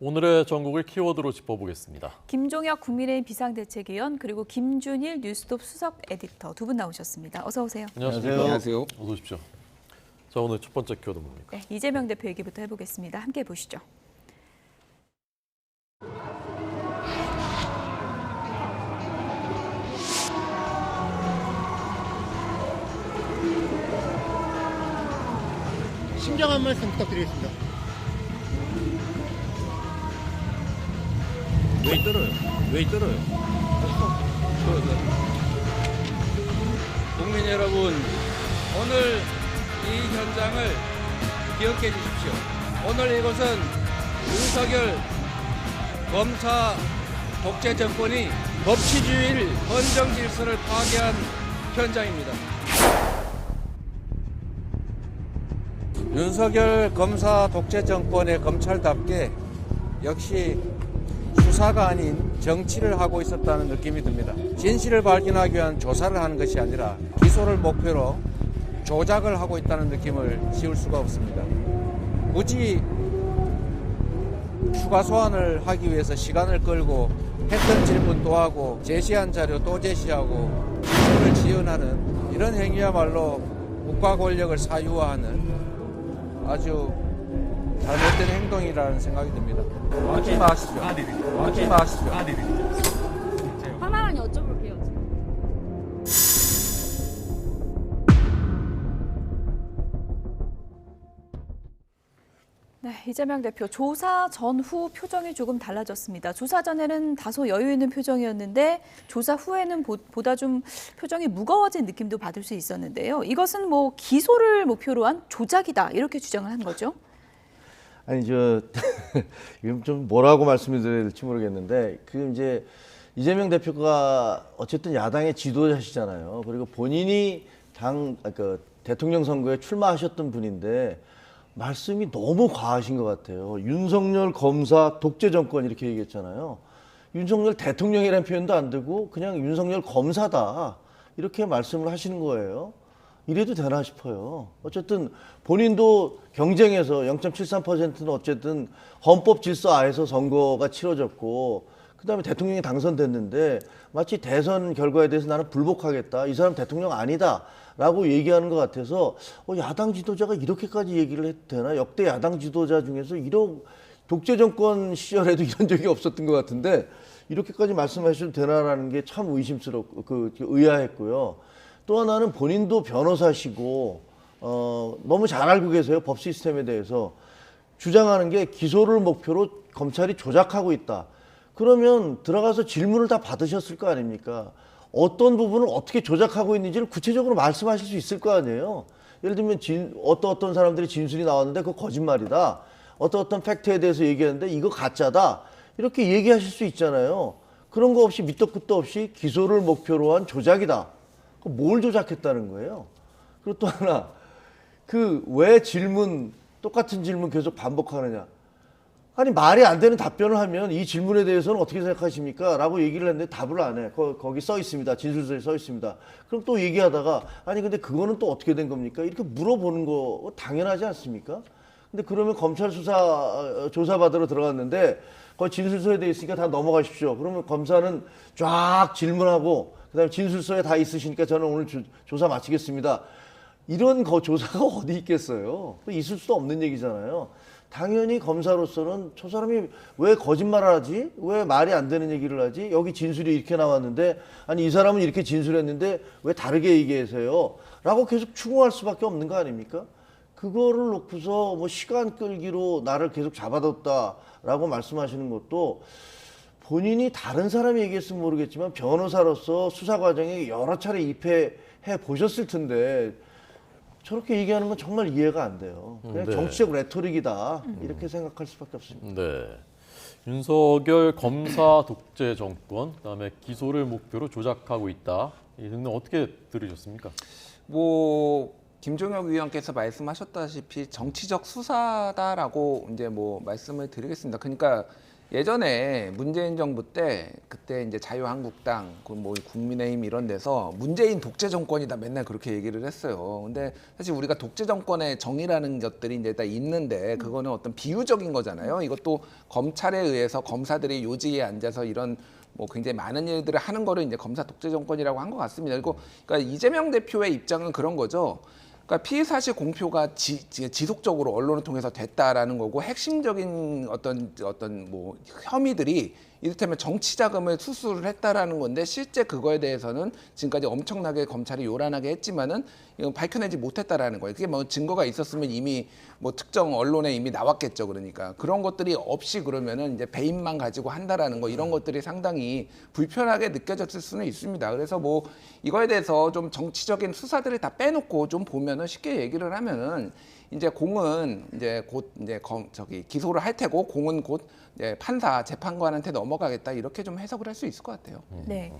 오늘의 전국을 키워드로 짚어보겠습니다. 김종혁 국민의힘 비상대책위원 그리고 김준일 뉴스톱 수석 에디터 두 분 나오셨습니다. 어서 오세요. 안녕하십니까? 안녕하세요. 어서 오십시오. 자, 오늘 첫 번째 키워드 뭡니까? 네, 이재명 대표 얘기부터 해보겠습니다. 함께 보시죠. 심정한 말씀 부탁드리겠습니다. 왜 떨어요? 왜 떨어요? 국민 여러분, 오늘 이 현장을 기억해 주십시오. 오늘 이곳은 윤석열 검사 독재 정권이 법치주의를 헌정 질서를 파괴한 현장입니다. 윤석열 검사 독재 정권의 검찰답게 역시 수사가 아닌 정치를 하고 있었다는 느낌이 듭니다. 진실을 발견하기 위한 조사를 하는 것이 아니라 기소를 목표로 조작을 하고 있다는 느낌을 지울 수가 없습니다. 굳이 추가 소환을 하기 위해서 시간을 끌고 했던 질문 또 하고 제시한 자료 또 제시하고 기소를 지연하는 이런 행위야말로 국가 권력을 사유화하는 아주 잘못된 행동이라는 생각이 듭니다. 하지 마시죠. 하지 마시죠. 하나만 여쭤볼게요. 네, 이재명 대표 조사 전후 표정이 조금 달라졌습니다. 조사 전에는 다소 여유 있는 표정이었는데 조사 후에는 보다 좀 표정이 무거워진 느낌도 받을 수 있었는데요. 이것은 뭐 기소를 목표로 한 조작이다 이렇게 주장을 한 거죠. 아니 이건 좀 뭐라고 말씀을 드려야 될지 모르겠는데 이제 이재명 대표가 어쨌든 야당의 지도자시잖아요. 그리고 본인이 대통령 선거에 출마하셨던 분인데 말씀이 너무 과하신 것 같아요. 윤석열 검사 독재 정권 이렇게 얘기했잖아요. 윤석열 대통령이라는 표현도 안 되고 그냥 윤석열 검사다 이렇게 말씀을 하시는 거예요. 이래도 되나 싶어요. 어쨌든 본인도 경쟁에서 0.73%는 어쨌든 헌법 질서 하에서 선거가 치러졌고 그다음에 대통령이 당선됐는데 마치 대선 결과에 대해서 나는 불복하겠다. 이 사람 대통령 아니다. 라고 얘기하는 것 같아서 야당 지도자가 이렇게까지 얘기를 해도 되나? 역대 야당 지도자 중에서 이런 독재 정권 시절에도 이런 적이 없었던 것 같은데 이렇게까지 말씀하셔도 되나라는 게 참 의심스럽고 의아했고요. 또 하나는 본인도 변호사시고 너무 잘 알고 계세요. 법 시스템에 대해서. 주장하는 게 기소를 목표로 검찰이 조작하고 있다. 그러면 들어가서 질문을 다 받으셨을 거 아닙니까? 어떤 부분을 어떻게 조작하고 있는지를 구체적으로 말씀하실 수 있을 거 아니에요. 예를 들면 어떤 사람들이 진술이 나왔는데 그거 거짓말이다. 어떤 팩트에 대해서 얘기했는데 이거 가짜다. 이렇게 얘기하실 수 있잖아요. 그런 거 없이 밑도 끝도 없이 기소를 목표로 한 조작이다. 뭘 조작했다는 거예요? 그리고 또 하나, 왜 똑같은 질문 계속 반복하느냐. 아니, 말이 안 되는 답변을 하면 이 질문에 대해서는 어떻게 생각하십니까? 라고 얘기를 했는데 답을 안 해. 거기 써 있습니다. 진술서에 써 있습니다. 그럼 또 얘기하다가, 아니, 근데 그거는 또 어떻게 된 겁니까? 이렇게 물어보는 거 당연하지 않습니까? 근데 그러면 검찰 조사받으러 들어갔는데, 거기 진술서에 돼 있으니까 다 넘어가십시오. 그러면 검사는 쫙 질문하고, 그 다음에 진술서에 다 있으시니까 저는 오늘 조사 마치겠습니다. 이런 조사가 어디 있겠어요? 있을 수도 없는 얘기잖아요. 당연히 검사로서는 저 사람이 왜 거짓말을 하지? 왜 말이 안 되는 얘기를 하지? 여기 진술이 이렇게 나왔는데 아니 이 사람은 이렇게 진술했는데 왜 다르게 얘기하세요? 라고 계속 추궁할 수밖에 없는 거 아닙니까? 그거를 놓고서 뭐 시간 끌기로 나를 계속 잡아뒀다라고 말씀하시는 것도 본인이 다른 사람이 얘기했으면 모르겠지만 변호사로서 수사 과정에 여러 차례 입회해 보셨을 텐데 저렇게 얘기하는 건 정말 이해가 안 돼요. 그냥 네. 정치적 레토릭이다. 이렇게 생각할 수밖에 없습니다. 네. 윤석열 검사 독재 정권, 그다음에 기소를 목표로 조작하고 있다. 이 등등 어떻게 들으셨습니까? 뭐 김종혁 위원께서 말씀하셨다시피 정치적 수사다라고 이제 뭐 말씀을 드리겠습니다. 그러니까 예전에 문재인 정부 때 그때 이제 자유한국당, 그 뭐 국민의힘 이런 데서 문재인 독재 정권이다 맨날 그렇게 얘기를 했어요. 근데 사실 우리가 독재 정권의 정의라는 것들이 이제 다 있는데 그거는 어떤 비유적인 거잖아요. 이것도 검찰에 의해서 검사들이 요지에 앉아서 이런 뭐 굉장히 많은 일들을 하는 거를 이제 검사 독재 정권이라고 한 것 같습니다. 그리고 그러니까 이재명 대표의 입장은 그런 거죠. 그러니까 피의 사실 공표가 지속적으로 언론을 통해서 됐다라는 거고 핵심적인 어떤 뭐 혐의들이 이를테면 정치 자금을 수수를 했다라는 건데 실제 그거에 대해서는 지금까지 엄청나게 검찰이 요란하게 했지만은 이건 밝혀내지 못했다라는 거예요. 그게 뭐 증거가 있었으면 이미 뭐 특정 언론에 이미 나왔겠죠. 그러니까 그런 것들이 없이 그러면은 이제 배임만 가지고 한다라는 거 이런 것들이 상당히 불편하게 느껴졌을 수는 있습니다. 그래서 뭐 이거에 대해서 좀 정치적인 수사들을 다 빼놓고 좀 보면은 쉽게 얘기를 하면은 이제 공은 이제 곧 이제 기소를 할 테고 공은 곧 이제 판사 재판관한테 넘어가겠다 이렇게 좀 해석을 할 수 있을 것 같아요. 네.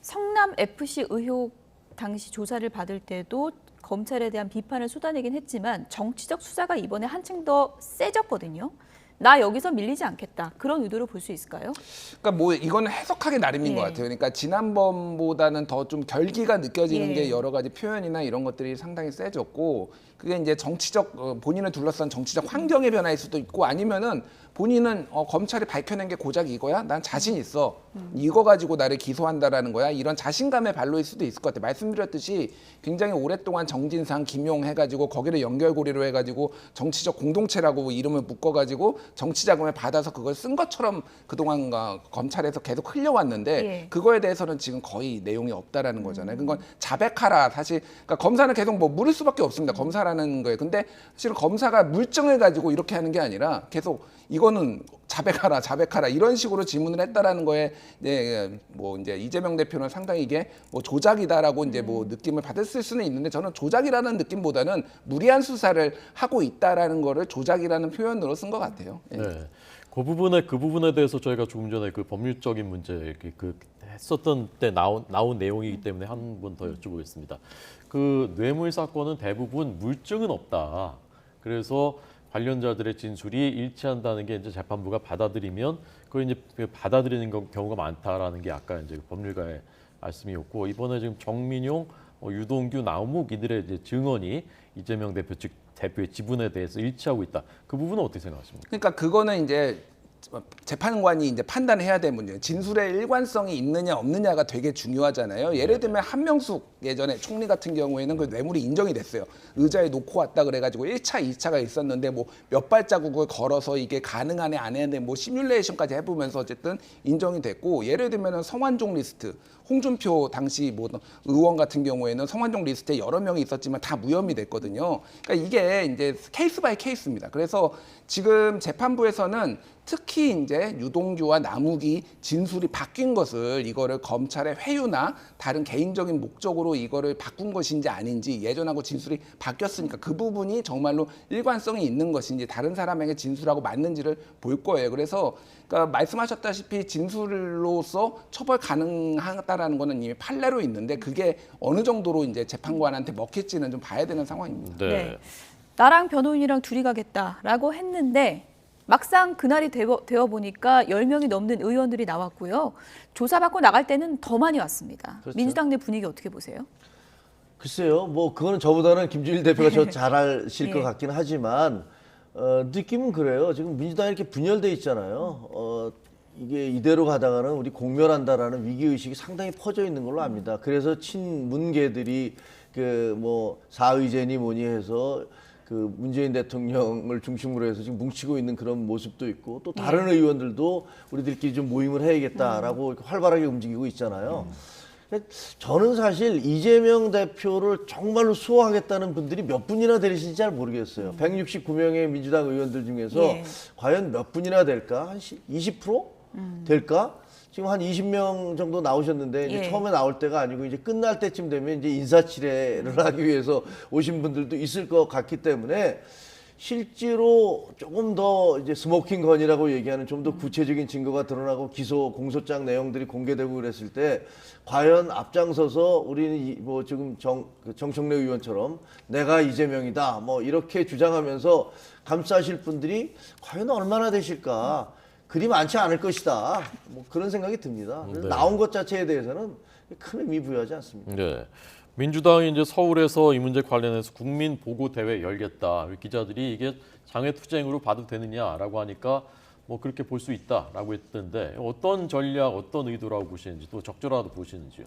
성남 FC 의혹 당시 조사를 받을 때도 검찰에 대한 비판을 쏟아내긴 했지만 정치적 수사가 이번에 한층 더 세졌거든요. 나 여기서 밀리지 않겠다. 그런 의도로 볼 수 있을까요? 그러니까 뭐 이거는 해석하기 나름인 예. 것 같아요. 그러니까 지난번보다는 더 좀 결기가 느껴지는 예. 게 여러 가지 표현이나 이런 것들이 상당히 세졌고 그게 이제 정치적 본인을 둘러싼 정치적 환경의 변화일 수도 있고 아니면은 본인은 검찰이 밝혀낸 게 고작 이거야? 난 자신 있어. 이거 가지고 나를 기소한다라는 거야. 이런 자신감의 발로일 수도 있을 것 같아요. 말씀드렸듯이 굉장히 오랫동안 정진상, 김용 해가지고 거기를 연결고리로 해가지고 정치적 공동체라고 이름을 묶어가지고 정치 자금을 받아서 그걸 쓴 것처럼 그동안 검찰에서 계속 흘려왔는데 예. 그거에 대해서는 지금 거의 내용이 없다라는 거잖아요. 그건 자백하라. 사실 그러니까 검사는 계속 뭐 물을 수밖에 없습니다. 검사라는 거예요. 근데 사실은 검사가 물증을 가지고 이렇게 하는 게 아니라 계속 이거는 자백하라 이런 식으로 질문을 했다라는 거에 이제 이재명 대표는 상당히 이게 뭐 조작이다라고 이제 뭐 느낌을 받았을 수는 있는데 저는 조작이라는 느낌보다는 무리한 수사를 하고 있다라는 거를 조작이라는 표현으로 쓴 것 같아요. 예. 네. 그 부분에 대해서 저희가 조금 전에 그 법률적인 문제 그 했었던 때 나온 내용이기 때문에 한 번 더 여쭤보겠습니다. 그 뇌물 사건은 대부분 물증은 없다. 그래서 관련자들의 진술이 일치한다는 게 이제 재판부가 받아들이면 그걸 이제 받아들이는 경우가 많다라는 게 아까 이제 법률가의 말씀이었고 이번에 지금 정민용, 유동규, 나우묵 이들의 이제 증언이 이재명 대표 측 대표의 지분에 대해서 일치하고 있다. 그 부분은 어떻게 생각하십니까? 그러니까 그거는 이제 재판관이 이제 판단해야 될 문제예요. 진술의 일관성이 있느냐 없느냐가 되게 중요하잖아요. 예를 들면 한명숙 예전에 총리 같은 경우에는 그 뇌물이 인정이 됐어요. 의자에 놓고 왔다 그래가지고 1차, 2차가 있었는데 뭐 몇 발자국을 걸어서 이게 가능하네 안 했네 뭐 시뮬레이션까지 해보면서 어쨌든 인정이 됐고 예를 들면은 성완종 리스트 홍준표 당시 뭐 의원 같은 경우에는 성완종 리스트에 여러 명이 있었지만 다 무혐의 됐거든요. 그러니까 이게 이제 케이스 바이 케이스입니다. 그래서 지금 재판부에서는 특히 이제 유동규와 나묵이 진술이 바뀐 것을 이거를 검찰의 회유나 다른 개인적인 목적으로 이거를 바꾼 것인지 아닌지 예전하고 진술이 바뀌었으니까 그 부분이 정말로 일관성이 있는 것인지 다른 사람에게 진술하고 맞는지를 볼 거예요. 그래서 그러니까 말씀하셨다시피 진술로서 처벌 가능하다라는 거는 이미 판례로 있는데 그게 어느 정도로 이제 재판관한테 먹힐지는 좀 봐야 되는 상황입니다. 네. 나랑 변호인이랑 둘이 가겠다라고 했는데 막상 그날이 되어 보니까 10명이 넘는 의원들이 나왔고요. 조사받고 나갈 때는 더 많이 왔습니다. 그렇죠. 민주당 내 분위기 어떻게 보세요? 글쎄요, 뭐 그거는 저보다는 김준일 대표가 저 잘 아실 것 예. 같긴 하지만 느낌은 그래요. 지금 민주당이 이렇게 분열돼 있잖아요. 이게 이대로 가다가는 우리 공멸한다라는 위기 의식이 상당히 퍼져 있는 걸로 압니다. 그래서 친문계들이 그 뭐 사의제니 뭐니 해서 그 문재인 대통령을 중심으로 해서 지금 뭉치고 있는 그런 모습도 있고 또 다른 의원들도 우리들끼리 좀 모임을 해야겠다라고 이렇게 활발하게 움직이고 있잖아요. 저는 사실 이재명 대표를 정말로 수호하겠다는 분들이 몇 분이나 되실지 잘 모르겠어요. 169명의 민주당 의원들 중에서 예. 과연 몇 분이나 될까? 한 20% 될까? 지금 한 20명 정도 나오셨는데 이제 예. 처음에 나올 때가 아니고 이제 끝날 때쯤 되면 이제 인사치레를 하기 위해서 오신 분들도 있을 것 같기 때문에 실제로 조금 더 이제 스모킹 건이라고 얘기하는 좀 더 구체적인 증거가 드러나고 기소 공소장 내용들이 공개되고 그랬을 때 과연 앞장서서 우리는 뭐 지금 정청래 의원처럼 내가 이재명이다 뭐 이렇게 주장하면서 감싸실 분들이 과연 얼마나 되실까? 그리 많지 않을 것이다. 뭐 그런 생각이 듭니다. 그래서 네. 나온 것 자체에 대해서는 큰 의미 부여하지 않습니다. 네. 민주당이 이제 서울에서 이 문제 관련해서 국민 보고 대회 열겠다. 기자들이 이게 장외 투쟁으로 봐도 되느냐라고 하니까 뭐 그렇게 볼 수 있다라고 했던데 어떤 전략, 어떤 의도라고 보시는지 또 적절하다고 보시는지요?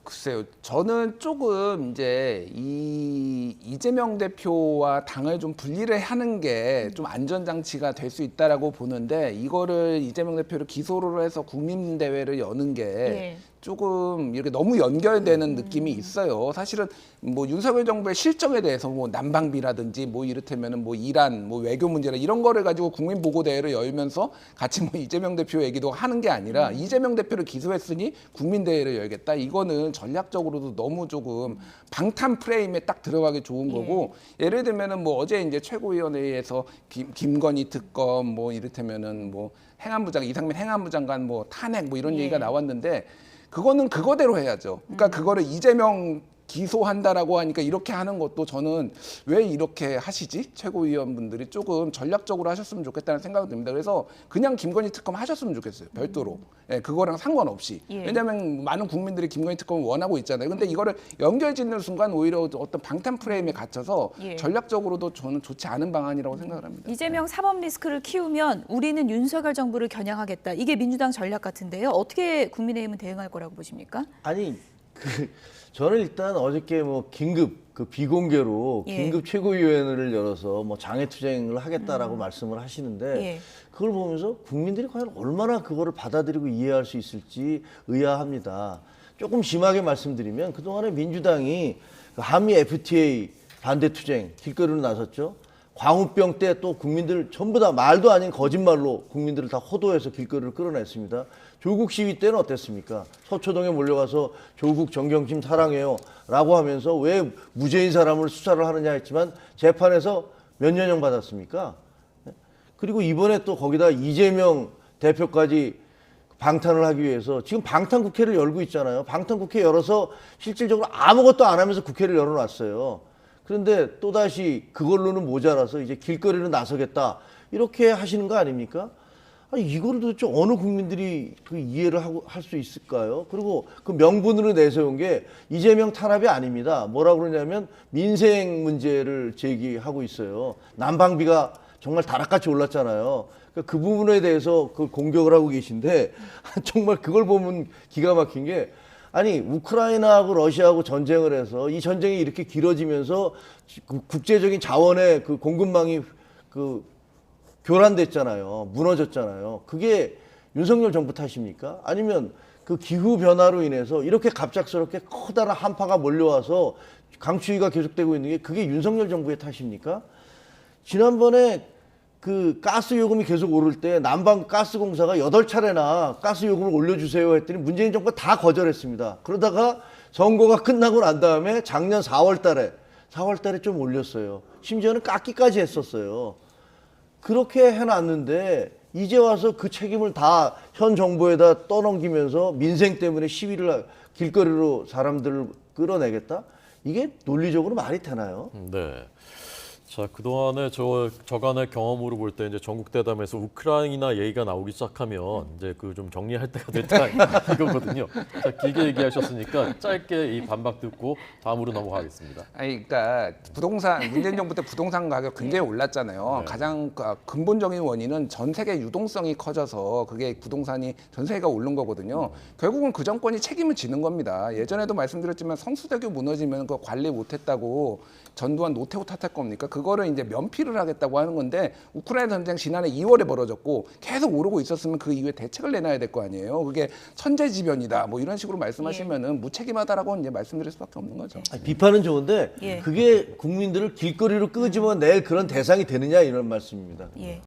글쎄요, 저는 조금 이제 이재명 대표와 당을 좀 분리를 하는 게 좀 안전장치가 될 수 있다라고 보는데 이거를 이재명 대표를 기소를 해서 국민대회를 여는 게 예. 조금 이렇게 너무 연결되는 느낌이 있어요. 사실은 뭐 윤석열 정부의 실정에 대해서 뭐 난방비라든지 뭐 이를테면은 뭐 이란, 뭐 외교 문제나 이런 거를 가지고 국민 보고 대회를 열면서 같이 뭐 이재명 대표 얘기도 하는 게 아니라 이재명 대표를 기소했으니 국민 대회를 열겠다. 이거는 전략적으로도 너무 조금 방탄 프레임에 딱 들어가기 좋은 거고 예를 들면은 뭐 어제 이제 최고위원회에서 김건희 특검 뭐 이를테면은 뭐 행안부 장관 이상민 행안부 장관 뭐 탄핵 뭐 이런 얘기가 나왔는데 그거는 그거대로 해야죠. 그러니까 그거를 이재명 기소한다라고 하니까 이렇게 하는 것도 저는 왜 이렇게 하시지? 최고위원분들이 조금 전략적으로 하셨으면 좋겠다는 생각이 듭니다. 그래서 그냥 김건희 특검 하셨으면 좋겠어요. 별도로. 예, 그거랑 상관없이. 예. 왜냐하면 많은 국민들이 김건희 특검을 원하고 있잖아요. 근데 이거를 연결짓는 순간 오히려 어떤 방탄 프레임에 갇혀서 예. 전략적으로도 저는 좋지 않은 방안이라고 생각을 합니다. 이재명 사법 리스크를 키우면 우리는 윤석열 정부를 겨냥하겠다. 이게 민주당 전략 같은데요. 어떻게 국민의힘은 대응할 거라고 보십니까? 아니 저는 일단 어저께 뭐 긴급 그 비공개로 예. 긴급 최고위원회를 열어서 뭐 장애 투쟁을 하겠다라고 말씀을 하시는데 예. 그걸 보면서 국민들이 과연 얼마나 그거를 받아들이고 이해할 수 있을지 의아합니다. 조금 심하게 말씀드리면 그동안에 민주당이 그 한미 FTA 반대 투쟁 길거리로 나섰죠. 광우병 때 또 국민들 전부 다 말도 아닌 거짓말로 국민들을 다 호도해서 길거리를 끌어냈습니다. 조국 시위 때는 어땠습니까? 서초동에 몰려가서 조국 정경심 사랑해요 라고 하면서 왜 무죄인 사람을 수사를 하느냐 했지만 재판에서 몇 년형 받았습니까? 그리고 이번에 또 거기다 이재명 대표까지 방탄을 하기 위해서 지금 방탄국회를 열고 있잖아요. 방탄국회 열어서 실질적으로 아무것도 안 하면서 국회를 열어놨어요. 그런데 또다시 그걸로는 모자라서 이제 길거리로 나서겠다 이렇게 하시는 거 아닙니까? 아니 이거를 도대체 어느 국민들이 그 이해를 하고 할 수 있을까요? 그리고 그 명분으로 내세운 게 이재명 탄압이 아닙니다. 뭐라고 그러냐면 민생 문제를 제기하고 있어요. 난방비가 정말 다락같이 올랐잖아요. 그 부분에 대해서 그 공격을 하고 계신데 정말 그걸 보면 기가 막힌 게 아니 우크라이나하고 러시아하고 전쟁을 해서 이 전쟁이 이렇게 길어지면서 국제적인 자원의 그 공급망이 그 교란됐잖아요. 무너졌잖아요. 그게 윤석열 정부 탓입니까? 아니면 그 기후 변화로 인해서 이렇게 갑작스럽게 커다란 한파가 몰려와서 강추위가 계속되고 있는 게 그게 윤석열 정부의 탓입니까? 지난번에 그 가스 요금이 계속 오를 때 남방가스공사가 8차례나 가스 요금을 올려주세요 했더니 문재인 정부가 다 거절했습니다. 그러다가 선거가 끝나고 난 다음에 작년 4월 달에 좀 올렸어요. 심지어는 깎기까지 했었어요. 그렇게 해놨는데 이제 와서 그 책임을 다 현 정부에다 떠넘기면서 민생 때문에 시위를 길거리로 사람들을 끌어내겠다? 이게 논리적으로 말이 되나요? 네. 자, 그동안에 저간의 경험으로 볼 때 이제 전국 대담에서 우크라이나 얘기가 나오기 시작하면 이제 그 좀 정리할 때가 됐다 이거거든요. 자, 길게 얘기하셨으니까 짧게 이 반박 듣고 다음으로 넘어가겠습니다. 아니, 그러니까 부동산 문재인 정부 때 부동산 가격 굉장히 올랐잖아요. 네. 가장 근본적인 원인은 전 세계 유동성이 커져서 그게 부동산이 전 세계가 오른 거거든요. 결국은 그 정권이 책임을 지는 겁니다. 예전에도 말씀드렸지만 성수대교 무너지면 그 관리 못했다고 전두환 노태우 탓할 겁니까? 그거를 이제 면피를 하겠다고 하는 건데 우크라이나 전쟁 지난해 2월에 벌어졌고 계속 오르고 있었으면 그 이후에 대책을 내놔야 될 거 아니에요. 그게 천재지변이다 뭐 이런 식으로 말씀하시면은 무책임하다라고 이제 말씀드릴 수밖에 없는 거죠. 아니, 비판은 좋은데 예. 그게 국민들을 길거리로 끄집어낼 그런 대상이 되느냐 이런 말씀입니다. 예.